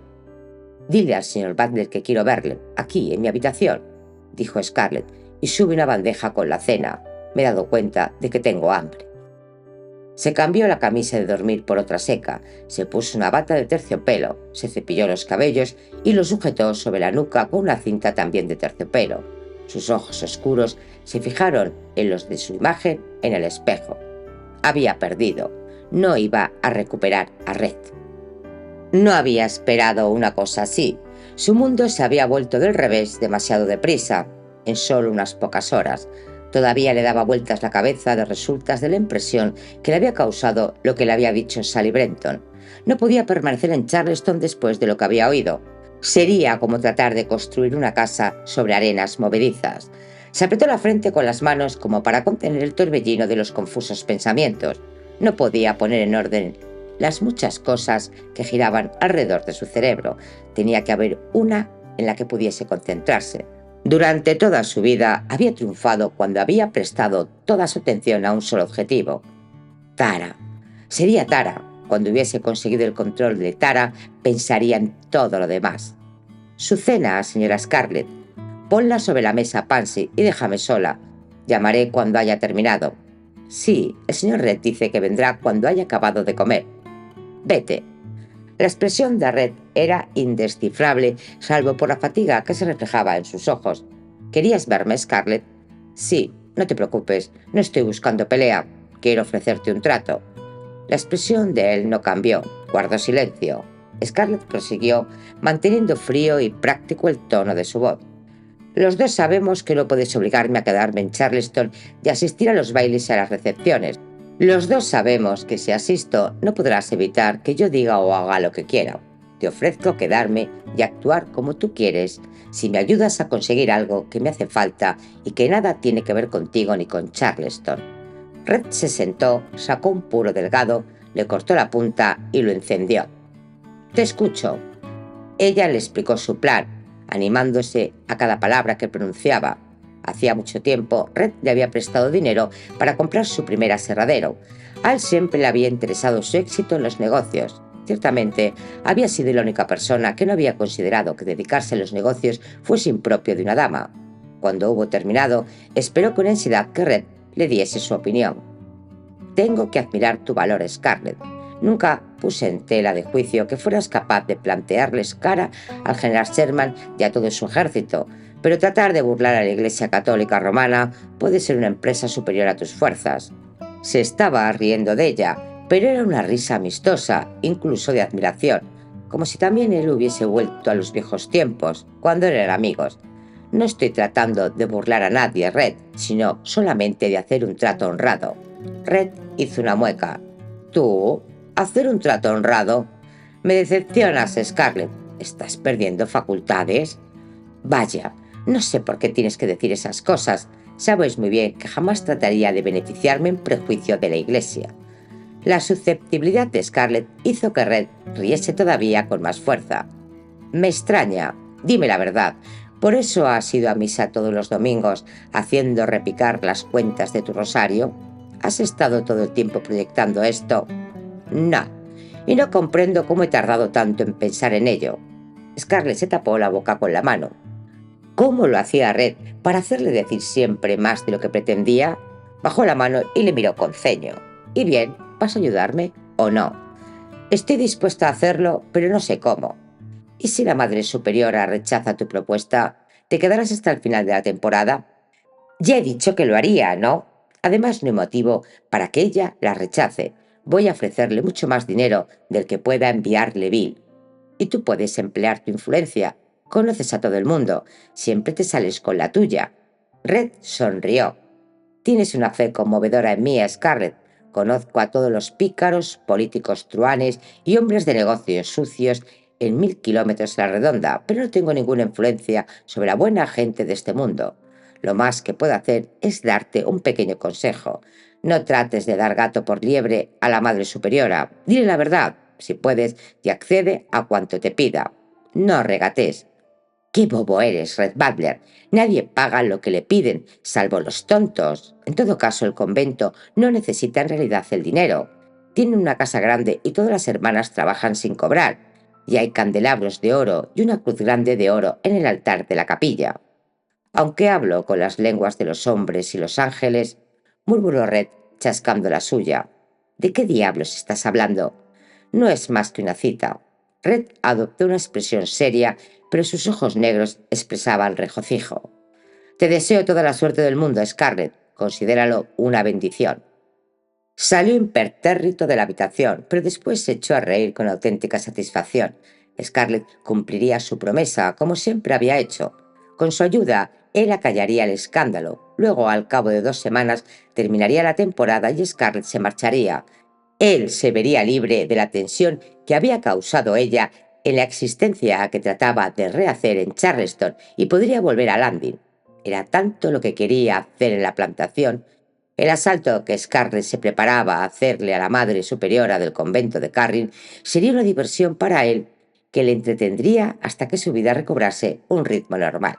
«Dile al señor Butler que quiero verle, aquí, en mi habitación», dijo Scarlett, «y sube una bandeja con la cena. Me he dado cuenta de que tengo hambre». Se cambió la camisa de dormir por otra seca, se puso una bata de terciopelo, se cepilló los cabellos y los sujetó sobre la nuca con una cinta también de terciopelo. Sus ojos oscuros se fijaron en los de su imagen en el espejo. Había perdido. No iba a recuperar a Red. No había esperado una cosa así. Su mundo se había vuelto del revés demasiado deprisa, en solo unas pocas horas. Todavía le daba vueltas la cabeza de resultas de la impresión que le había causado lo que le había dicho Sally Brenton. No podía permanecer en Charleston después de lo que había oído. Sería como tratar de construir una casa sobre arenas movedizas. Se apretó la frente con las manos como para contener el torbellino de los confusos pensamientos. No podía poner en orden las muchas cosas que giraban alrededor de su cerebro. Tenía que haber una en la que pudiese concentrarse. Durante toda su vida había triunfado cuando había prestado toda su atención a un solo objetivo. Tara. Sería Tara. Cuando hubiese conseguido el control de Tara, pensaría en todo lo demás. Su cena, señora Scarlett. Ponla sobre la mesa, Pansy, y déjame sola. Llamaré cuando haya terminado. Sí, el señor Red dice que vendrá cuando haya acabado de comer. Vete. La expresión de Red era indescifrable, salvo por la fatiga que se reflejaba en sus ojos. ¿Querías verme, Scarlett? Sí, no te preocupes, no estoy buscando pelea. Quiero ofrecerte un trato. La expresión de él no cambió, guardó silencio. Scarlett prosiguió, manteniendo frío y práctico el tono de su voz. Los dos sabemos que no puedes obligarme a quedarme en Charleston y asistir a los bailes y a las recepciones. Los dos sabemos que si asisto no podrás evitar que yo diga o haga lo que quiera. Te ofrezco quedarme y actuar como tú quieres si me ayudas a conseguir algo que me hace falta y que nada tiene que ver contigo ni con Charleston. Red se sentó, sacó un puro delgado, le cortó la punta y lo encendió. Te escucho. Ella le explicó su plan, animándose a cada palabra que pronunciaba. Hacía mucho tiempo, Red le había prestado dinero para comprar su primer aserradero. A él siempre le había interesado su éxito en los negocios. Ciertamente, había sido la única persona que no había considerado que dedicarse a los negocios fuese impropio de una dama. Cuando hubo terminado, esperó con ansiedad que Red le diese su opinión. Tengo que admirar tu valor, Scarlett. Nunca puse en tela de juicio que fueras capaz de plantearles cara al general Sherman y a todo su ejército, pero tratar de burlar a la Iglesia Católica Romana puede ser una empresa superior a tus fuerzas. Se estaba riendo de ella, pero era una risa amistosa, incluso de admiración, como si también él hubiese vuelto a los viejos tiempos, cuando eran amigos. No estoy tratando de burlar a nadie, Red, sino solamente de hacer un trato honrado. Red hizo una mueca. ¿Tú? ¿Hacer un trato honrado? Me decepcionas, Scarlett. ¿Estás perdiendo facultades? Vaya, no sé por qué tienes que decir esas cosas. Sabes muy bien que jamás trataría de beneficiarme en prejuicio de la Iglesia. La susceptibilidad de Scarlett hizo que Red riese todavía con más fuerza. Me extraña. Dime la verdad. ¿Por eso has ido a misa todos los domingos, haciendo repicar las cuentas de tu rosario? ¿Has estado todo el tiempo proyectando esto? No. Y no comprendo cómo he tardado tanto en pensar en ello. Scarlett se tapó la boca con la mano. ¿Cómo lo hacía Red para hacerle decir siempre más de lo que pretendía? Bajó la mano y le miró con ceño. ¿Y bien, vas a ayudarme o no? Estoy dispuesta a hacerlo, pero no sé cómo. ¿Y si la Madre Superiora rechaza tu propuesta? ¿Te quedarás hasta el final de la temporada? Ya he dicho que lo haría, ¿no? Además, no hay motivo para que ella la rechace. Voy a ofrecerle mucho más dinero del que pueda enviarle Bill. Y tú puedes emplear tu influencia. Conoces a todo el mundo. Siempre te sales con la tuya. Red sonrió. Tienes una fe conmovedora en mí, Scarlett. Conozco a todos los pícaros, políticos truanes y hombres de negocios sucios en 1000 kilómetros a la redonda, pero no tengo ninguna influencia sobre la buena gente de este mundo. Lo más que puedo hacer es darte un pequeño consejo. No trates de dar gato por liebre a la Madre Superiora. Dile la verdad, si puedes, y accede a cuanto te pida. No regatees. ¡Qué bobo eres, Red Butler! Nadie paga lo que le piden, salvo los tontos. En todo caso, el convento no necesita en realidad el dinero. Tienen una casa grande y todas las hermanas trabajan sin cobrar. Y hay candelabros de oro y una cruz grande de oro en el altar de la capilla. Aunque hablo con las lenguas de los hombres y los ángeles, murmuró Red, chascando la suya. ¿De qué diablos estás hablando? No es más que una cita. Red adoptó una expresión seria, pero sus ojos negros expresaban regocijo. Te deseo toda la suerte del mundo, Scarlett. Considéralo una bendición. Salió impertérrito de la habitación, pero después se echó a reír con auténtica satisfacción. Scarlett cumpliría su promesa, como siempre había hecho. Con su ayuda, él acallaría el escándalo. Luego, al cabo de 2 semanas, terminaría la temporada y Scarlett se marcharía. Él se vería libre de la tensión que había causado ella en la existencia a que trataba de rehacer en Charleston y podría volver a Landing. Era tanto lo que quería hacer en la plantación. El asalto que Scarlett se preparaba a hacerle a la Madre Superiora del convento de Carrin sería una diversión para él que le entretendría hasta que su vida recobrase un ritmo normal.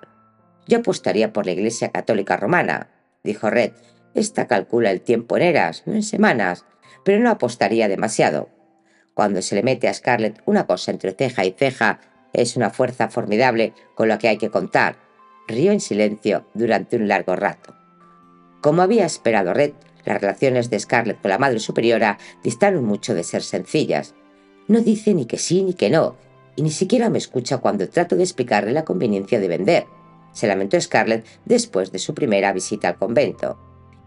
Yo apostaría por la Iglesia Católica Romana, dijo Red. Esta calcula el tiempo en eras, no en semanas, pero no apostaría demasiado. Cuando se le mete a Scarlett una cosa entre ceja y ceja, es una fuerza formidable con la que hay que contar. Rió en silencio durante un largo rato. Como había esperado Red, las relaciones de Scarlett con la Madre Superiora distaron mucho de ser sencillas. No dice ni que sí ni que no, y ni siquiera me escucha cuando trato de explicarle la conveniencia de vender, se lamentó Scarlett después de su primera visita al convento.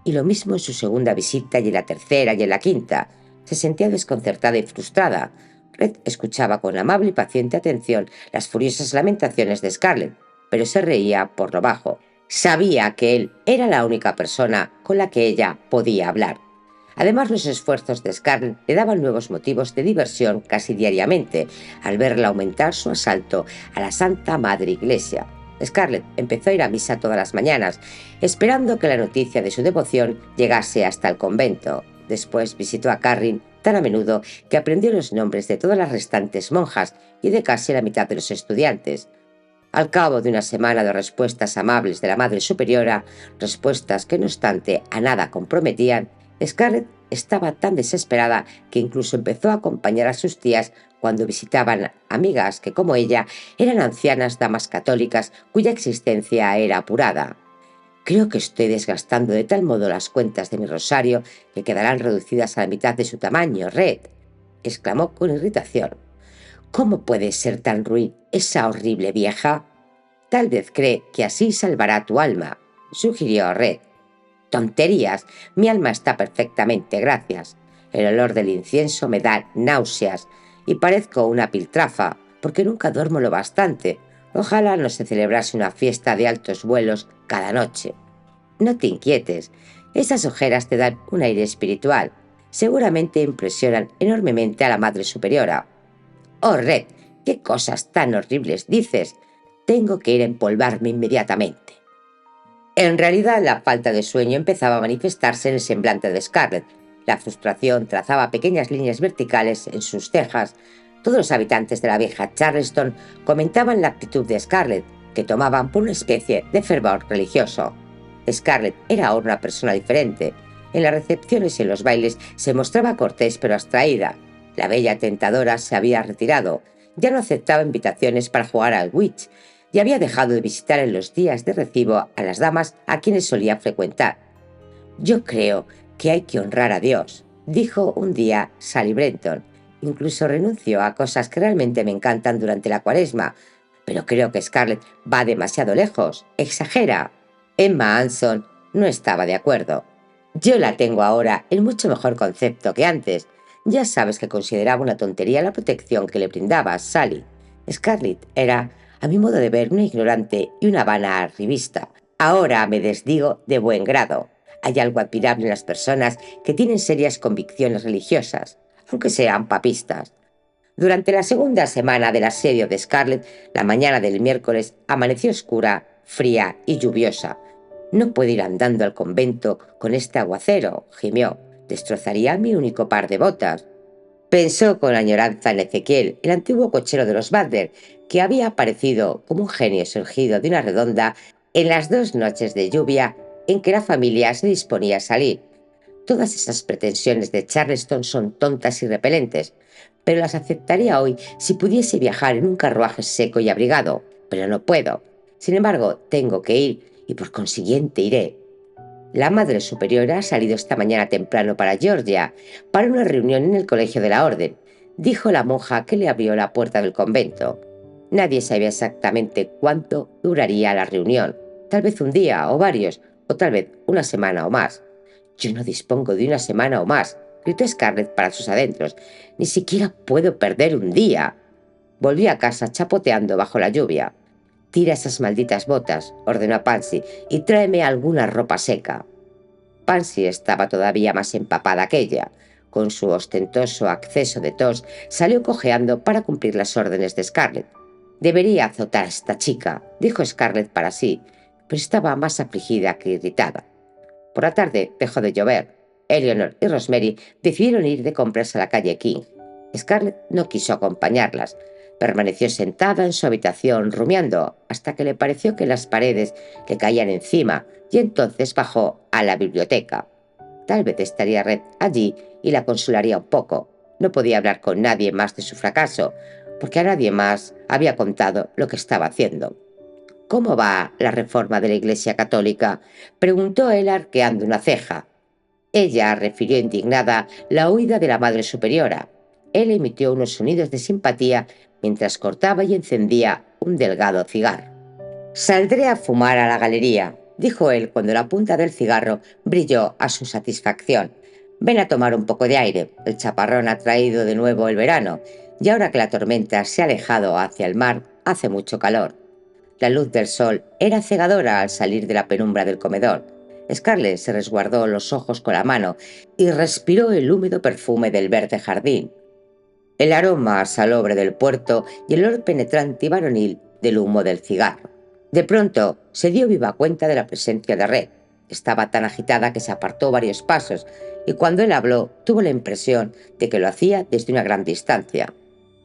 Y lo mismo en su segunda visita y en la tercera y en la quinta. Se sentía desconcertada y frustrada. Red escuchaba con amable y paciente atención las furiosas lamentaciones de Scarlett, pero se reía por lo bajo. Sabía que él era la única persona con la que ella podía hablar. Además, los esfuerzos de Scarlett le daban nuevos motivos de diversión casi diariamente, al verla aumentar su asalto a la Santa Madre Iglesia. Scarlett empezó a ir a misa todas las mañanas, esperando que la noticia de su devoción llegase hasta el convento. Después visitó a Carrie tan a menudo que aprendió los nombres de todas las restantes monjas y de casi la mitad de los estudiantes. Al cabo de una semana de respuestas amables de la Madre Superiora, respuestas que no obstante a nada comprometían, Scarlett estaba tan desesperada que incluso empezó a acompañar a sus tías cuando visitaban amigas que, como ella, eran ancianas damas católicas cuya existencia era apurada. «Creo que estoy desgastando de tal modo las cuentas de mi rosario que quedarán reducidas a la mitad de su tamaño, Red», exclamó con irritación. «¿Cómo puede ser tan ruin esa horrible vieja? Tal vez cree que así salvará tu alma», sugirió Red. «Tonterías, mi alma está perfectamente, gracias. El olor del incienso me da náuseas y parezco una piltrafa, porque nunca duermo lo bastante. Ojalá no se celebrase una fiesta de altos vuelos cada noche». «No te inquietes, esas ojeras te dan un aire espiritual. Seguramente impresionan enormemente a la Madre Superiora». «Oh, Red, qué cosas tan horribles dices. Tengo que ir a empolvarme inmediatamente». En realidad, la falta de sueño empezaba a manifestarse en el semblante de Scarlett. La frustración trazaba pequeñas líneas verticales en sus cejas. Todos los habitantes de la vieja Charleston comentaban la actitud de Scarlett, que tomaban por una especie de fervor religioso. Scarlett era ahora una persona diferente. En las recepciones y en los bailes se mostraba cortés pero abstraída. La bella tentadora se había retirado. Ya no aceptaba invitaciones para jugar al witch y había dejado de visitar en los días de recibo a las damas a quienes solía frecuentar. «Yo creo que hay que honrar a Dios», dijo un día Sally Brenton. «Incluso renuncio a cosas que realmente me encantan durante la Cuaresma, pero creo que Scarlett va demasiado lejos, exagera». Emma Anson no estaba de acuerdo. «Yo la tengo ahora en mucho mejor concepto que antes. Ya sabes que consideraba una tontería la protección que le brindaba Sally. Scarlett era, a mi modo de ver, una ignorante y una vana arribista. Ahora me desdigo de buen grado. Hay algo admirable en las personas que tienen serias convicciones religiosas, aunque sean papistas». Durante la segunda semana del asedio de Scarlett, la mañana del miércoles amaneció oscura, fría y lluviosa. «No puedo ir andando al convento con este aguacero», gimió. «Destrozaría mi único par de botas». Pensó con añoranza en Ezequiel, el antiguo cochero de los Butler, que había aparecido como un genio surgido de una redonda en las 2 noches de lluvia en que la familia se disponía a salir. Todas esas pretensiones de Charleston son tontas y repelentes, pero las aceptaría hoy si pudiese viajar en un carruaje seco y abrigado, pero no puedo. Sin embargo, tengo que ir y por consiguiente iré. La Madre Superiora ha salido esta mañana temprano para Georgia, para una reunión en el Colegio de la Orden, dijo la monja que le abrió la puerta del convento. Nadie sabía exactamente cuánto duraría la reunión, tal vez un día o varios, o tal vez una semana o más. «Yo no dispongo de una semana o más», gritó Scarlett para sus adentros. «Ni siquiera puedo perder un día». Volvió a casa chapoteando bajo la lluvia. «Tira esas malditas botas», ordenó a Pansy, «y tráeme alguna ropa seca». Pansy estaba todavía más empapada que ella. Con su ostentoso acceso de tos, salió cojeando para cumplir las órdenes de Scarlett. «Debería azotar a esta chica», dijo Scarlett para sí, pero estaba más afligida que irritada. Por la tarde dejó de llover. Eleanor y Rosemary decidieron ir de compras a la calle King. Scarlett no quiso acompañarlas. Permaneció sentada en su habitación rumiando hasta que le pareció que las paredes le caían encima y entonces bajó a la biblioteca. Tal vez estaría Red allí y la consolaría un poco. No podía hablar con nadie más de su fracaso, porque a nadie más había contado lo que estaba haciendo. «¿Cómo va la reforma de la Iglesia Católica?», preguntó él arqueando una ceja. Ella refirió indignada la huida de la Madre Superiora. Él emitió unos sonidos de simpatía mientras cortaba y encendía un delgado cigarro. «Saldré a fumar a la galería», dijo él cuando la punta del cigarro brilló a su satisfacción. Ven a tomar un poco de aire. El chaparrón ha traído de nuevo el verano, y ahora que la tormenta se ha alejado hacia el mar, hace mucho calor. La luz del sol era cegadora al salir de la penumbra del comedor. Scarlett se resguardó los ojos con la mano y respiró el húmedo perfume del verde jardín, el aroma salobre del puerto y el olor penetrante y varonil del humo del cigarro. De pronto se dio viva cuenta de la presencia de Red. Estaba tan agitada que se apartó varios pasos y cuando él habló tuvo la impresión de que lo hacía desde una gran distancia.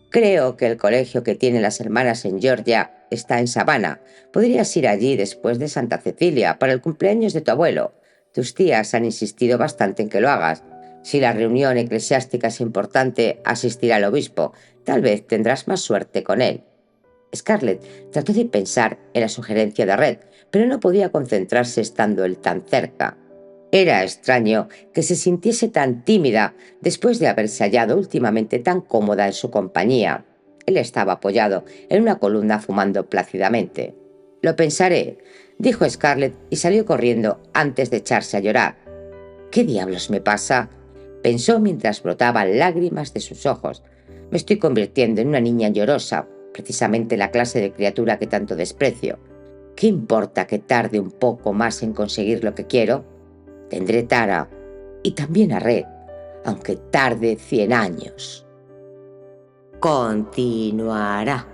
Creo que el colegio que tienen las hermanas en Georgia está en Savannah. Podrías ir allí después de Santa Cecilia para el cumpleaños de tu abuelo. Tus tías han insistido bastante en que lo hagas. Si la reunión eclesiástica es importante, asistirá el obispo. Tal vez tendrás más suerte con él. Scarlett trató de pensar en la sugerencia de Red, pero no podía concentrarse estando él tan cerca. Era extraño que se sintiese tan tímida después de haberse hallado últimamente tan cómoda en su compañía. Él estaba apoyado en una columna fumando plácidamente. «Lo pensaré», dijo Scarlett y salió corriendo antes de echarse a llorar. «¿Qué diablos me pasa?», pensó mientras brotaban lágrimas de sus ojos. «Me estoy convirtiendo en una niña llorosa, precisamente la clase de criatura que tanto desprecio. ¿Qué importa que tarde un poco más en conseguir lo que quiero? Tendré Tara y también a Red, aunque tarde 100 años». Continuará.